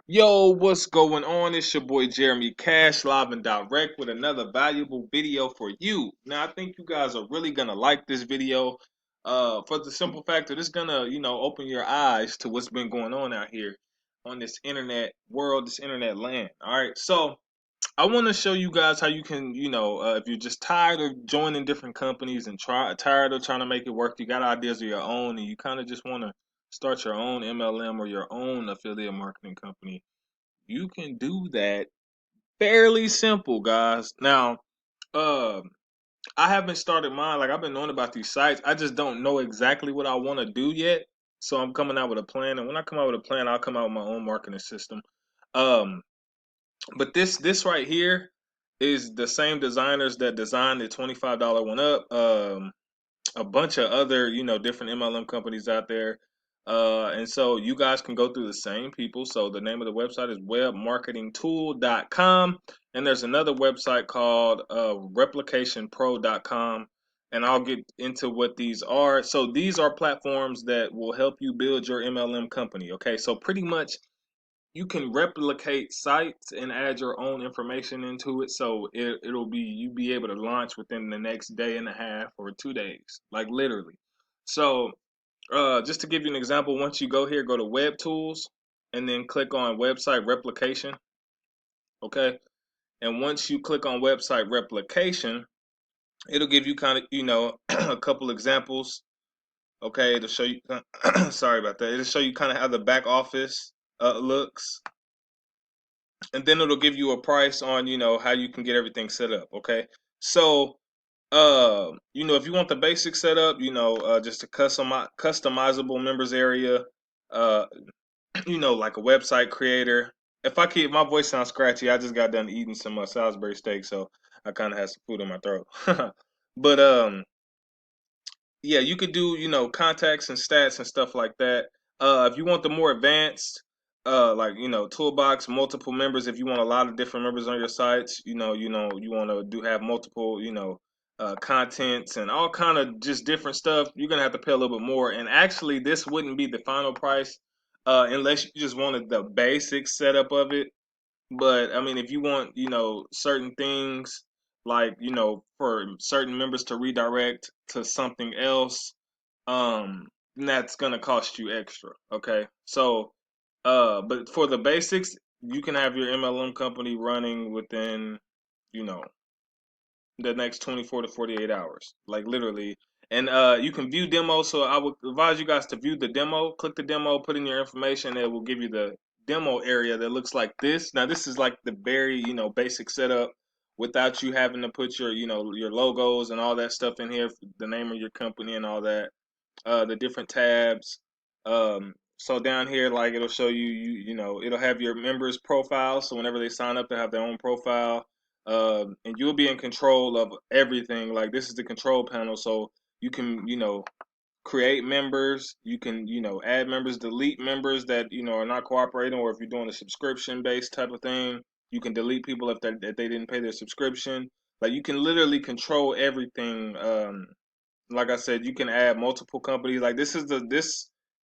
Yo, what's going on? It's your boy Jeremy Cash, live and direct with another valuable video for you. Now, I think you guys are really gonna like this video, for the simple fact that it's gonna, open your eyes to what's been going on out here on this internet world, this internet land. All right, so I want to show you guys how you can, if you're just tired of joining different companies and tired of trying to make it work, you got ideas of your own, and you kind of just want to start your own MLM or your own affiliate marketing company. You can do that fairly simple, guys. Now, uh, I haven't started mine. Like I've been knowing about these sites. I just don't know exactly what I want to do yet. So I'm coming out with a plan, and when I come out with a plan, I'll come out with my own marketing system. Um, but this right here is the same designers that designed the $25 one up. A bunch of other, different MLM companies out there. And so you guys can go through the same people. So the name of the website is webmarketingtool.com. And there's another website called replicationpro.com. And I'll get into what these are. So these are platforms that will help you build your MLM company. Okay. So pretty much you can replicate sites and add your own information into it, so it'll be you be able to launch within the next day and a half or 2 days, like literally. So just to give you an example, once you go here, go to web tools and then click on website replication. Okay, and once you click on website replication, it'll give you kind of a couple examples. Okay, to show you sorry about that, it'll show you kind of how the back office looks, and then it'll give you a price on how you can get everything set up. Okay, so if you want the basic setup, just a customizable members area, uh like a website creator. If I keep my voice sounds scratchy, I just got done eating some Salisbury steak, so I kind of had some food in my throat. But yeah, you could do, contacts and stats and stuff like that. If you want the more advanced, like, toolbox, multiple members, if you want a lot of different members on your sites, you want to do have multiple, contents and all kind of just different stuff, you're gonna have to pay a little bit more. And actually, this wouldn't be the final price, unless you just wanted the basic setup of it. But I mean, if you want, certain things like, for certain members to redirect to something else, then that's gonna cost you extra. Okay. So, but for the basics, you can have your MLM company running within, you know, the next 24 to 48 hours, like literally. And you can view demo. So I would advise you guys to view the demo. Click the demo, put in your information. It will give you the demo area that looks like this. Now this is like the very basic setup without you having to put your your logos and all that stuff in here, the name of your company and all that. The different tabs. So down here, like it'll show you, it'll have your members' profile. So whenever they sign up, they have their own profile, and you'll be in control of everything. Like this is the control panel, so you can, create members. You can, add members, delete members that are not cooperating, or if you're doing a subscription-based type of thing, you can delete people if they didn't pay their subscription. Like you can literally control everything. Like I said, you can add multiple companies. Like this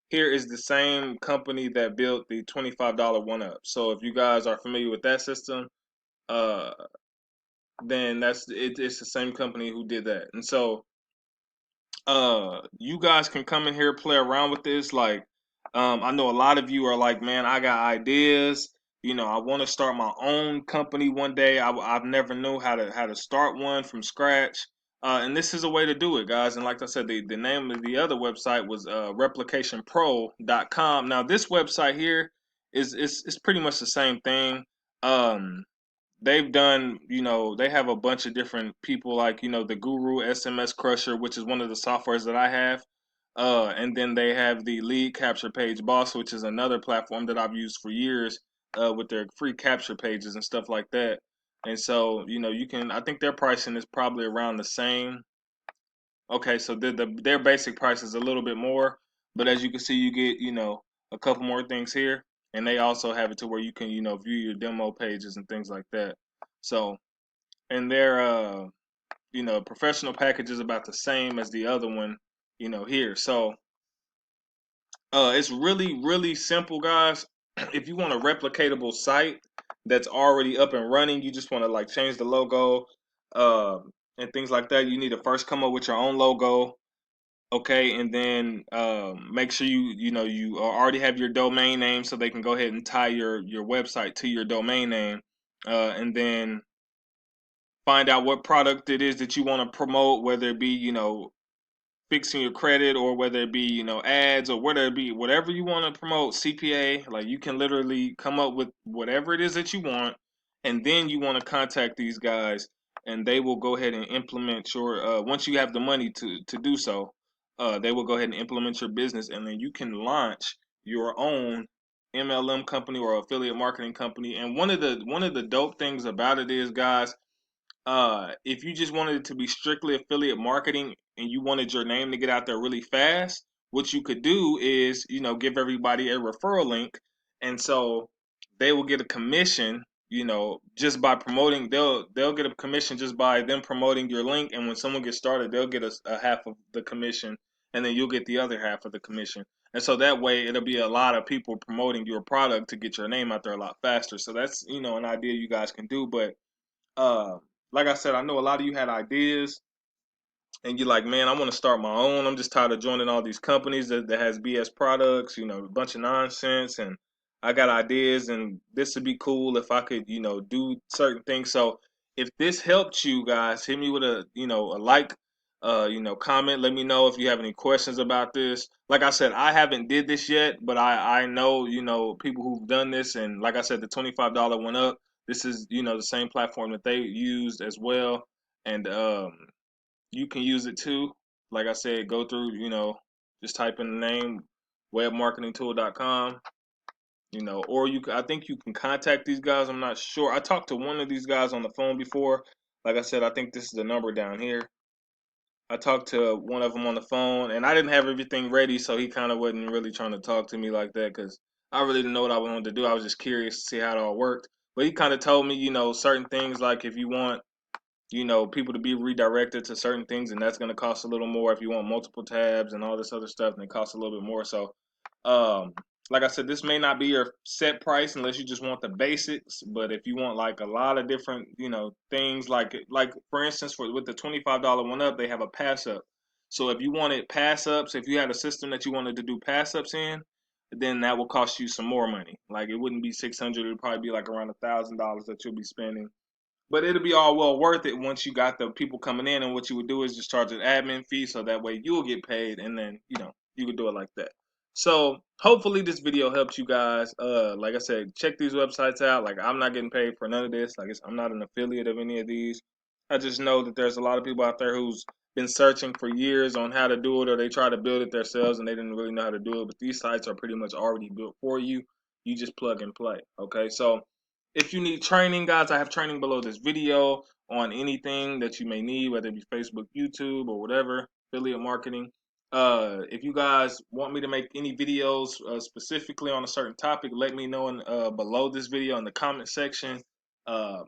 here is the same company that built the $25 one up. So if you guys are familiar with that system, uh, then it's the same company who did that. And so you guys can come in here, play around with this. Like I know a lot of you are like, man, I got ideas. I want to start my own company one day. I've never knew how to start one from scratch. And this is a way to do it, guys. And like I said, the name of the other website was replicationpro.com. Now this website here is pretty much the same thing. They've done, they have a bunch of different people, like, the Guru SMS Crusher, which is one of the softwares that I have. And then they have the Lead Capture Page Boss, which is another platform that I've used for years, with their free capture pages and stuff like that. And so, you can, I think their pricing is probably around the same. Okay, so their basic price is a little bit more, but as you can see, you get, a couple more things here, and they also have it to where you can, view your demo pages and things like that. So, and their professional package is about the same as the other one, here. So, it's really, really simple, guys. if you want a replicatable site that's already up and running, you just want to like change the logo uh, and things like that. You need to first come up with your own logo, okay, and then make sure you already have your domain name so they can go ahead and tie your website to your domain name, and then find out what product it is that you want to promote, whether it be fixing your credit, or whether it be ads, or whether it be whatever you want to promote, CPA. Like, you can literally come up with whatever it is that you want, and then you want to contact these guys, and they will go ahead and implement your once you have the money to do so, they will go ahead and implement your business, and then you can launch your own MLM company or affiliate marketing company. And one of the dope things about it is, guys, if you just wanted it to be strictly affiliate marketing and you wanted your name to get out there really fast, what you could do is, give everybody a referral link. And so they will get a commission, just by promoting. They'll get a commission just by them promoting your link. And when someone gets started, they'll get a half of the commission, and then you'll get the other half of the commission. And so that way it'll be a lot of people promoting your product to get your name out there a lot faster. So that's, an idea you guys can do. But uh, like I said, I know a lot of you had ideas, and you're like, man, I want to start my own. I'm just tired of joining all these companies that has BS products, a bunch of nonsense. And I got ideas, and this would be cool if I could, do certain things. So if this helped you guys, hit me with a like, comment. Let me know if you have any questions about this. Like I said, I haven't did this yet, but I know, people who've done this. And like I said, the $25 went up. This is, the same platform that they used as well. And you can use it too. Like I said, go through, just type in the name, webmarketingtool.com, or I think you can contact these guys. I'm not sure. I talked to one of these guys on the phone before. Like I said, I think this is the number down here. I talked to one of them on the phone, and I didn't have everything ready, so he kind of wasn't really trying to talk to me like that, because I really didn't know what I wanted to do. I was just curious to see how it all worked. But he kind of told me, certain things, like if you want people to be redirected to certain things, and that's going to cost a little more. If you want multiple tabs and all this other stuff, and it costs a little bit more. So, um, like I said, this may not be your set price unless you just want the basics. But if you want like a lot of different, things, like for instance, with the $25 one up, they have a pass up. So if you wanted pass ups, if you had a system that you wanted to do pass ups in, then that will cost you some more money. Like, it wouldn't be 600; it'd probably be like around $1,000 that you'll be spending, but it'll be all well worth it once you got the people coming in. And what you would do is just charge an admin fee, so that way you'll get paid, and then you could do it like that. So hopefully this video helps you guys. Like I said, check these websites out. Like, I'm not getting paid for none of this. Like, I'm not an affiliate of any of these. I just know that there's a lot of people out there who's been searching for years on how to do it, or they try to build it themselves and they didn't really know how to do it. But these sites are pretty much already built for you. You just plug and play. Okay, so if you need training, guys, I have training below this video on anything that you may need, whether it be Facebook, YouTube, or whatever, affiliate marketing. If you guys want me to make any videos specifically on a certain topic, let me know below this video in the comment section.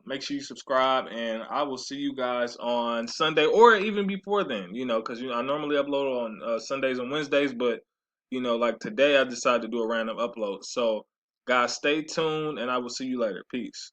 Make sure you subscribe, and I will see you guys on Sunday, or even before then, because I normally upload on Sundays and Wednesdays, but like today, I decided to do a random upload. So, guys, stay tuned, and I will see you later. Peace.